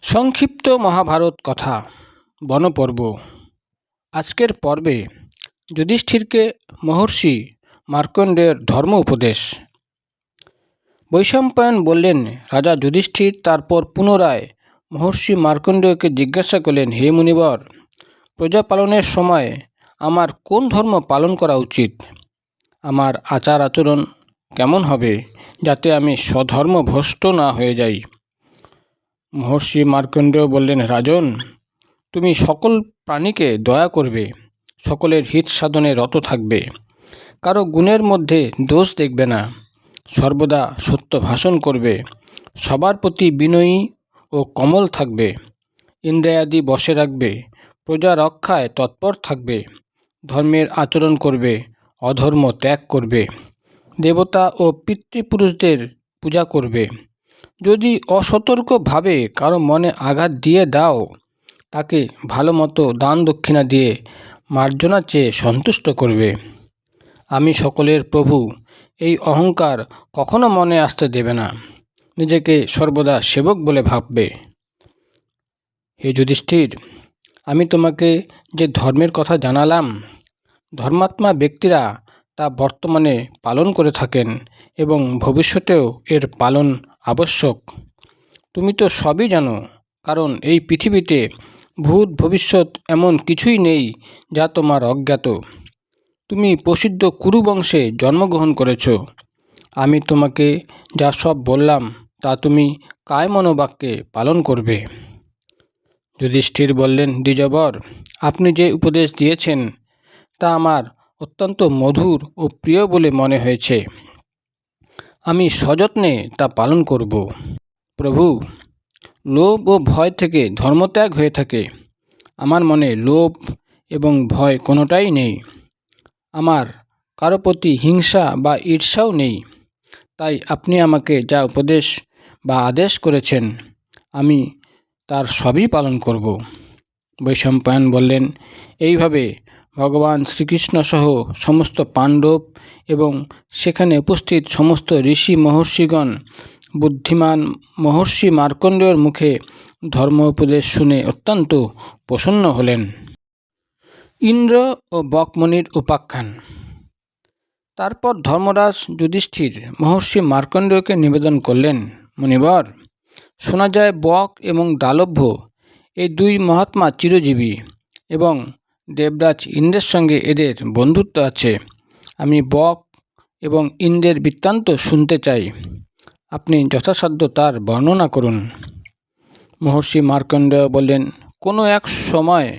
সংক্ষিপ্ত মহাভারত কথা বনপর্ব। আজকের পর্বে যুধিষ্ঠিরকে মহর্ষি মার্কণ্ডেয়ের ধর্ম উপদেশ। বৈশম্পায়ন বললেন, রাজা যুধিষ্ঠির তারপর পুনরায় মহর্ষি মার্কণ্ডেয়কে জিজ্ঞাসা করলেন, হে মুনিবর, প্রজা পালনের সময় আমার কোন ধর্ম পালন করা উচিত? আমার আচার আচরণ কেমন হবে যাতে আমি স্বধর্মভ্রষ্ট না হয়ে যাই? মহর্ষি মার্কণ্ডেয় বললেন, রাজন, তুমি সকল প্রাণীকে দয়া করবে, সকলের হিত সাধনে রত থাকবে, কারো গুণের মধ্যে দোষ দেখবে না, সর্বদা সত্য ভাষণ করবে, সবার প্রতি বিনয়ী ও কোমল থাকবে, ইন্দ্রিয়াদি বশে রাখবে, প্রজা রক্ষায় তৎপর থাকবে, ধর্মের আচরণ করবে, অধর্ম ত্যাগ করবে, দেবতা ও পিতৃপুরুষদের পূজা করবে। যদি অসতর্কভাবে কারো মনে আঘাত দিয়ে দাও, তাকে ভালো মতো দান দক্ষিণা দিয়ে মার্জনা চেয়ে সন্তুষ্ট করবে। আমি সকলের প্রভু, এই অহংকার কখনো মনে আসতে দেবে না, নিজেকে সর্বদা সেবক বলে ভাববে। হে যুধিষ্ঠির, আমি তোমাকে যে ধর্মের কথা জানালাম, ধর্মাত্মা ব্যক্তিরা তা বর্তমানে পালন করে থাকেন এবং ভবিষ্যতেও এর পালন আবশ্যক। তুমি তো সবই জানো, কারণ এই পৃথিবীতে ভূত ভবিষ্যৎ এমন কিছুই নেই যা তোমার অজ্ঞাত। তুমি প্রসিদ্ধ কুরু বংশে জন্মগ্রহণ করেছ। আমি তোমাকে যা সব বললাম তা তুমি কায় মনোবাক্যে পালন করবে। যুধিষ্ঠির বললেন, দ্বিজবর, আপনি যে উপদেশ দিয়েছেন তা আমার অত্যন্ত মধুর ও প্রিয় বলে মনে হয়েছে। আমি সযত্নে তা পালন করব। প্রভু, লোভ ও ভয় থেকে ধর্মত্যাগ হয়ে থাকে। আমার মনে লোভ এবং ভয় কোনোটাই নেই। আমার কারো প্রতি হিংসা বা ঈর্ষাও নেই। তাই আপনি আমাকে যা উপদেশ বা আদেশ করেছেন, আমি তার সবই পালন করব। বৈশম্পায়ন বললেন, এইভাবে ভগবান শ্রীকৃষ্ণ সহ সমস্ত পাণ্ডব এবং সেখানে উপস্থিত সমস্ত ঋষি মহর্ষিগণ বুদ্ধিমান মহর্ষি মার্কণ্ডেয়ের মুখে ধর্ম উপদেশ শুনে অত্যন্ত প্রসন্ন হলেন। ইন্দ্র ও বকমণির উপাখ্যান। তারপর ধর্মরাজ যুধিষ্ঠির মহর্ষি মার্কণ্ডেয়কে নিবেদন করলেন, মুনিবর, শোনা যায় বক এবং দালভ্য এই দুই মহাত্মা চিরজীবী এবং দেবরাজ ইন্দ্রের সঙ্গে এদের বন্ধুত্ব আছে। আমি বক এবং ইন্দ্রের বৃত্তান্ত শুনতে চাই। আপনি যথাসাধ্য তার বর্ণনা করুন। মহর্ষি মার্কণ্ডেয় বললেন, কোনো এক সময়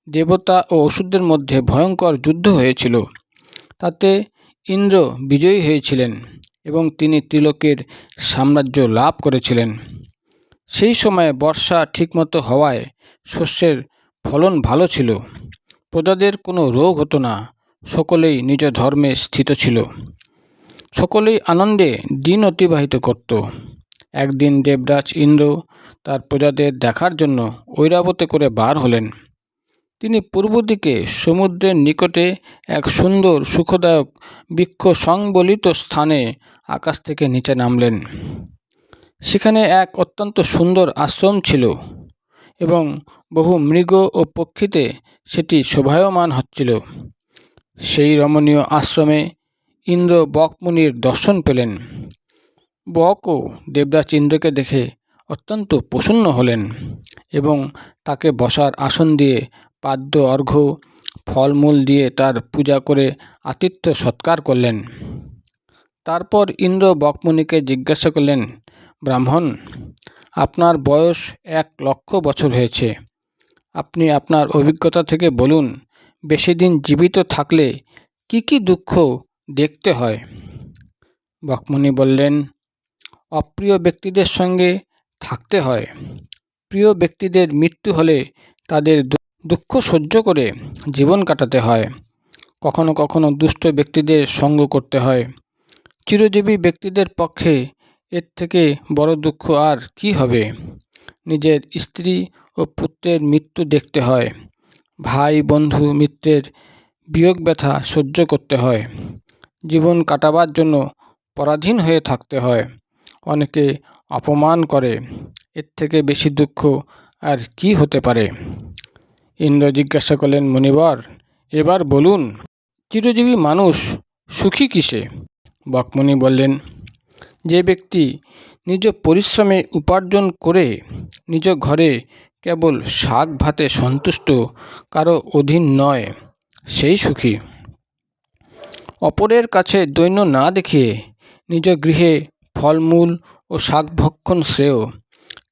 দেবতা ও অসুরদের মধ্যে ভয়ঙ্কর যুদ্ধ হয়েছিল। তাতে ইন্দ্র বিজয়ী হয়েছিলেন এবং তিনি ত্রিলোকের সাম্রাজ্য লাভ করেছিলেন। সেই সময়ে বর্ষা ঠিকমতো হওয়ায় শস্যের ফলন ভালো ছিল, প্রজাদের কোনো রোগ হতো না, সকলেই নিজ ধর্মে স্থিত ছিল, সকলেই আনন্দে দিন অতিবাহিত করত। একদিন দেবরাজ ইন্দ্র তার প্রজাদের দেখার জন্য ঐরাবতে করে বার হলেন। তিনি পূর্ব দিকে সমুদ্রের নিকটে এক সুন্দর সুখদায়ক বৃক্ষ সংবলিত স্থানে আকাশ থেকে নিচে নামলেন। সেখানে এক অত্যন্ত সুন্দর আশ্রম ছিল এবং বহু মৃগ ও পক্ষীতে সেটি শোভায়মান হচ্ছিল। সেই রমণীয় আশ্রমে ইন্দ্র বকমুনির দর্শন পেলেন। বকও দেবরাজ ইন্দ্রকে দেখে অত্যন্ত প্রসন্ন হলেন এবং তাকে বসার আসন দিয়ে পাদ্য অর্ঘ্য ফলমূল দিয়ে তার পূজা করে আতিথ্য সৎকার করলেন। তারপর ইন্দ্র বকমুনিকে জিজ্ঞাসা করলেন, ব্রাহ্মণ, আপনার বয়স 1,00,000 বছর হয়েছে। আপনি আপনার অভিজ্ঞতা থেকে বলুন, বেশি দিন জীবিত থাকলে কি কি দুঃখ দেখতে হয়? বকমুনি বললেন, অপ্রিয় ব্যক্তিদের সঙ্গে থাকতে হয়। প্রিয় ব্যক্তিদের মৃত্যু হলে তাদের দুঃখ সহ্য করে জীবন কাটাতে হয়। কখনো কখনো দুষ্ট ব্যক্তিদের সঙ্গ করতে হয়। চিরজীবী ব্যক্তিদের পক্ষে এর থেকে বড় দুঃখ আর কি হবে? নিজের স্ত্রী ও পুত্রের মৃত্যু দেখতে হয়। ভাই বন্ধু মিত্রের বিয়োগ ব্যথা সহ্য করতে হয়। জীবন কাটাবার জন্য পরাধীন হয়ে থাকতে হয়। অনেকে অপমান করে, এর থেকে বেশি দুঃখ আর কি হতে পারে? ইন্দ্র জিজ্ঞাসা করলেন, মুনিবর, এবার বলুন, চিরজীবী মানুষ সুখী কিসে? বকমুনি বললেন, যে ব্যক্তি নিজ পরিশ্রমে উপার্জন করে নিজ ঘরে কেবল শাক ভাতে সন্তুষ্ট, কারো অধীন নয়, সেই সুখী। অপরের কাছে দৈন্য না দেখিয়ে নিজ গৃহে ফলমূল ও শাক ভক্ষণ শ্রেয়,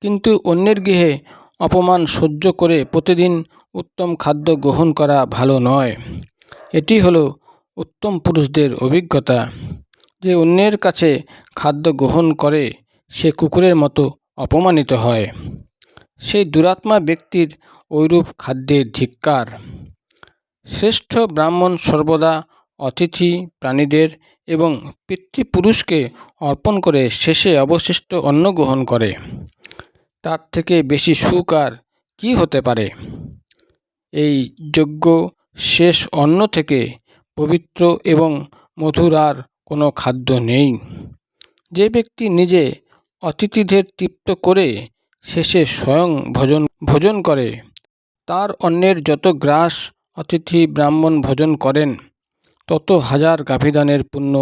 কিন্তু অন্যের গৃহে অপমান সহ্য করে প্রতিদিন উত্তম খাদ্য গ্রহণ করা ভালো নয়। এটি হলো উত্তম পুরুষদের অভিজ্ঞতা। যে অন্যের কাছে খাদ্য গ্রহণ করে সে কুকুরের মতো অপমানিত হয়। সেই দুরাত্মা ব্যক্তির ঐরূপ খাদ্যের ধিক্কার। শ্রেষ্ঠ ব্রাহ্মণ সর্বদা অতিথি প্রাণীদের এবং পিতৃপুরুষকে অর্পণ করে শেষে অবশিষ্ট অন্ন গ্রহণ করে। তার থেকে বেশি সুখ আর কি হতে পারে? এই যজ্ঞ শেষ অন্ন থেকে পবিত্র এবং মধুর আর কোনো খাদ্য নেই। যে ব্যক্তি নিজে অতিথিদের তৃপ্ত করে শেষে স্বয়ং ভোজন করে, তার অন্যের যত গ্রাস অতিথি ব্রাহ্মণ ভোজন করেন, তত হাজার গাভীদানের পুণ্য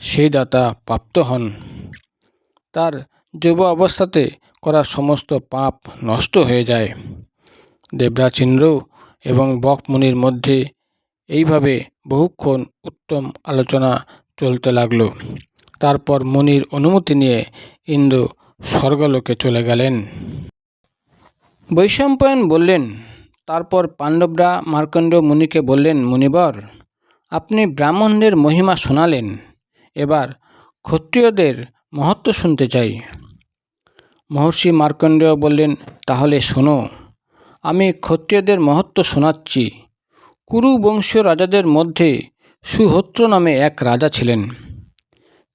সেই দাতা প্রাপ্ত হন। তার যুব অবস্থাতে করা সমস্ত পাপ নষ্ট হয়ে যায়। দেবরাজ ইন্দ্র এবং বকমুনির মধ্যে এইভাবে বহুক্ষণ উত্তম আলোচনা চলতে লাগলো। তারপর মুনির অনুমতি নিয়ে ইন্দ্র স্বর্গলোকে চলে গেলেন। বৈশম্পায়ন বললেন, তারপর পাণ্ডবরা মার্কণ্ডেয় মুনিকে বললেন, মুনিবর, আপনি ব্রাহ্মণদের মহিমা শোনালেন, এবার ক্ষত্রিয়দের মহত্ব শুনতে চাই। মহর্ষি মার্কণ্ডেয় বললেন, তাহলে শোনো, আমি ক্ষত্রিয়দের মহত্ব শোনাচ্ছি। কুরু বংশীয় রাজাদের মধ্যে সুহোত্র নামে এক রাজা ছিলেন।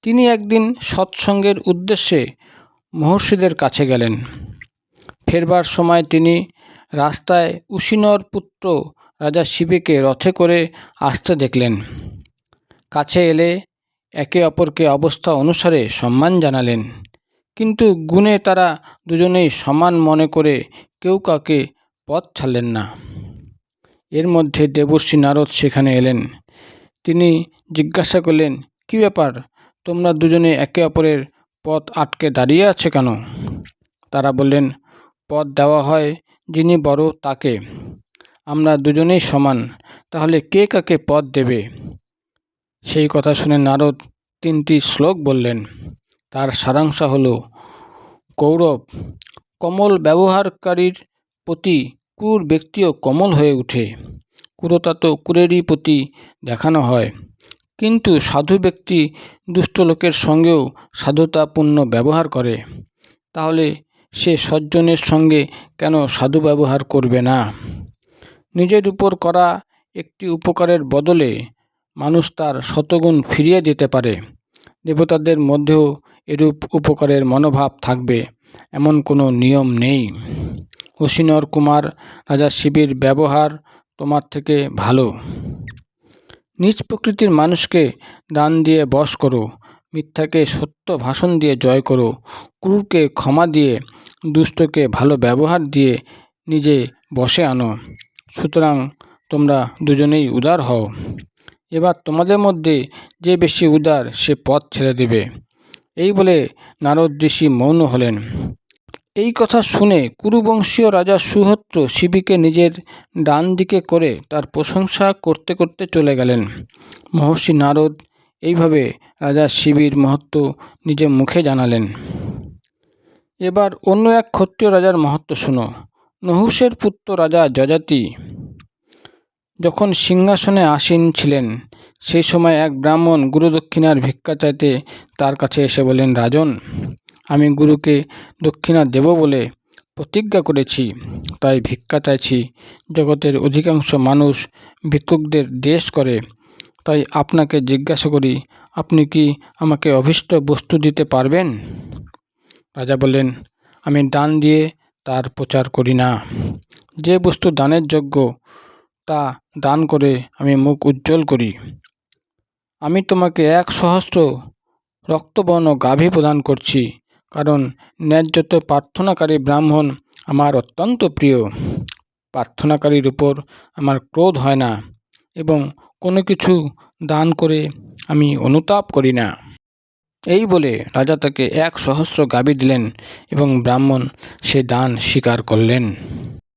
তিনি একদিন সৎসঙ্গের উদ্দেশ্যে মহর্ষিদের কাছে গেলেন। ফেরবার সময় তিনি রাস্তায় উশিনর পুত্র রাজা শিবিকে রথে করে আসতে দেখলেন। কাছে এলে একে অপরকে অবস্থা অনুসারে সম্মান জানালেন, কিন্তু গুণে তারা দুজনেই সমান মনে করে কেউ কাউকে পথ ছাড়লেন না। এর মধ্যে দেবর্ষি নারদ সেখানে এলেন। তিনি জিজ্ঞাসা করলেন, কি ব্যাপার, তোমরা দুজনে একে অপরের পথ আটকে দাঁড়িয়ে আছে কেন? তারা বললেন, পথ দেওয়া হয় যিনি বড় তাকে, আমরা দুজনেই সমান, তাহলে কে কাকে পথ দেবে? সেই কথা শুনে নারদ 3টি শ্লোক বললেন। তার সারাংশ হল, কৌরব, কমল ব্যবহারকারীর প্রতি ক্রূর ব্যক্তিও কমল হয়ে ওঠে। ক্রূরতা তো ক্রূরেরই প্রতি দেখানো হয়, কিন্তু সাধু ব্যক্তি দুষ্ট লোকের সঙ্গেও সাধুতাপূর্ণ ব্যবহার করে, তাহলে সে সজ্জনের সঙ্গে কেন সাধু ব্যবহার করবে না? নিজের উপর করা একটি উপকারের বদলে মানুষ তার শতগুণ ফিরিয়ে দিতে পারে। দেবতাদের মধ্যেও এরূপ উপকারের মনোভাব থাকবে এমন কোনো নিয়ম নেই। উশিনর কুমার রাজা শিবির ব্যবহার তোমার থেকে ভালো। নিজ প্রকৃতির মানুষকে দান দিয়ে বশ করো, মিথ্যাকে সত্য ভাষণ দিয়ে জয় করো, ক্রূরকে ক্ষমা দিয়ে, দুষ্টকে ভালো ব্যবহার দিয়ে নিজে বশে আনো। সুতরাং তোমরা দুজনেই উদার হও। এবার তোমাদের মধ্যে যে বেশি উদার সে পথ ছেড়ে দেবে। এই বলে নারদ ঋষি মৌন হলেন। এই কথা শুনে কুরুবংশীয় রাজা সুহোত্র শিবিকে নিজের ডান দিকে করে তার প্রশংসা করতে করতে চলে গেলেন। মহর্ষি নারদ এইভাবে রাজা শিবির মহত্ব নিজে মুখে জানালেন। এবার অন্য এক ক্ষত্রিয় রাজার মহত্ব শোনো। নহুষের পুত্র রাজা যযাতি যখন সিংহাসনে আসীন ছিলেন, সেই সময় এক ব্রাহ্মণ গুরুদক্ষিণার ভিক্ষা চাইতে তার কাছে এসে বললেন, রাজন, আমি গুরুকে দক্ষিণা দেব বলে প্রতিজ্ঞা করেছি, তাই ভিক্ষা চাইছি। জগতের অধিকাংশ মানুষ ভিক্ষুকদের দ্বেষ করে, তাই আপনাকে জিজ্ঞাসা করি, আপনি কি আমাকে অভীষ্ট বস্তু দিতে পারবেন? রাজা বললেন, আমি দান দিয়ে তার প্রচার করি না। যে বস্তু দানের যোগ্য তা দান করে আমি মুখ উজ্জ্বল করি। আমি তোমাকে 1 সহস্র রক্তবর্ণ গাভী প্রদান করছি, কারণ ন্যায্যত প্রার্থনাকারী ব্রাহ্মণ আমার অত্যন্ত প্রিয়। প্রার্থনাকারীর উপর আমার ক্রোধ হয় না এবং কোনো কিছু দান করে আমি অনুতাপ করি না। এই বলে রাজা তাকে 1,000 গাভী দিলেন এবং ব্রাহ্মণ সে দান স্বীকার করলেন।